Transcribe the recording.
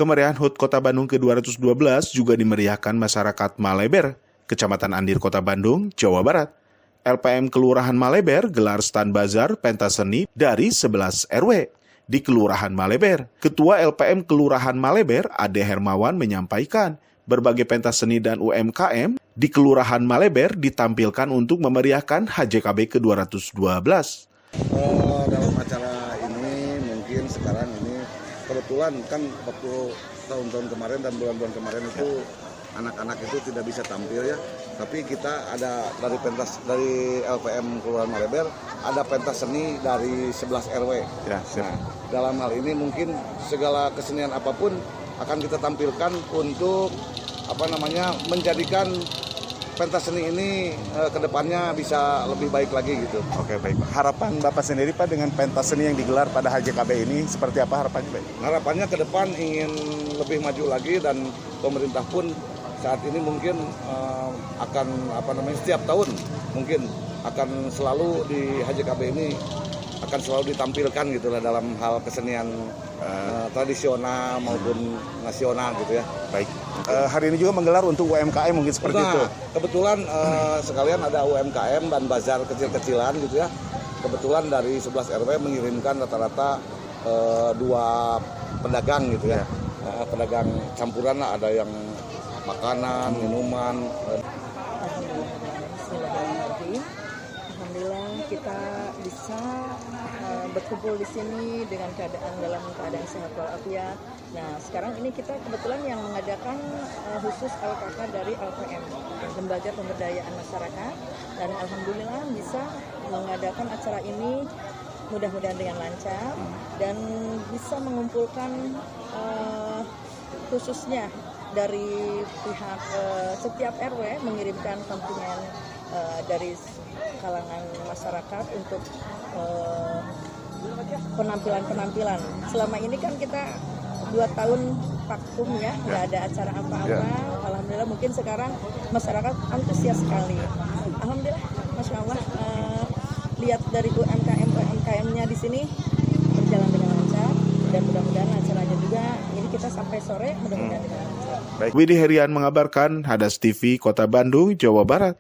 Kemeriahan HUT Kota Bandung ke-212 juga dimeriahkan masyarakat Maleber, Kecamatan Andir, Kota Bandung, Jawa Barat. LPM Kelurahan Maleber gelar stand bazar pentas seni dari 11 RW di Kelurahan Maleber. Ketua LPM Kelurahan Maleber, Ade Hermawan, menyampaikan berbagai pentas seni dan UMKM di Kelurahan Maleber ditampilkan untuk memeriahkan HJKB ke-212. Dalam acara ini mungkin sekarang ini kebetulan kan waktu tahun-tahun kemarin dan bulan-bulan kemarin itu anak-anak itu tidak bisa tampil ya, tapi kita ada dari LPM Kelurahan Maleber ada pentas seni dari 11 RW. Ya, nah, dalam hal ini mungkin segala kesenian apapun akan kita tampilkan untuk menjadikan pentas seni ini kedepannya bisa lebih baik lagi gitu. Oke, baik. Harapan Bapak sendiri Pak dengan pentas seni yang digelar pada HJKB ini seperti apa harapannya Pak? Harapannya ke depan ingin lebih maju lagi dan pemerintah pun saat ini mungkin akan setiap tahun mungkin akan selalu di HJKB ini akan selalu ditampilkan gitu lah dalam hal kesenian tradisional maupun nasional gitu ya. Baik. Hari ini juga menggelar untuk UMKM mungkin seperti itu. Kebetulan sekalian ada UMKM dan bazar kecil-kecilan gitu ya. Kebetulan dari 11 RW mengirimkan rata-rata 2 pedagang gitu ya. Pedagang campuran lah, ada yang makanan, minuman. Alhamdulillah kita bisa berkumpul di sini dalam keadaan sehat walafiat. Nah, sekarang ini kita kebetulan yang mengadakan khusus LKK dari LPM, Lembaga Pemberdayaan Masyarakat, dan alhamdulillah bisa mengadakan acara ini mudah-mudahan dengan lancar dan bisa mengumpulkan khususnya dari pihak setiap RW mengirimkan kontingen dari kalangan masyarakat untuk penampilan. Selama ini kan kita 2 tahun vakum ya, nggak ada acara apa-apa. Alhamdulillah mungkin sekarang masyarakat antusias sekali. Alhamdulillah, Masya Allah, lihat dari UMKM-nya di sini berjalan dengan lancar dan mudah-mudahan acaranya juga ini kita sampai sore mudah-mudahan dengan lancar. Widi Herian mengabarkan, Hadas TV, Kota Bandung, Jawa Barat.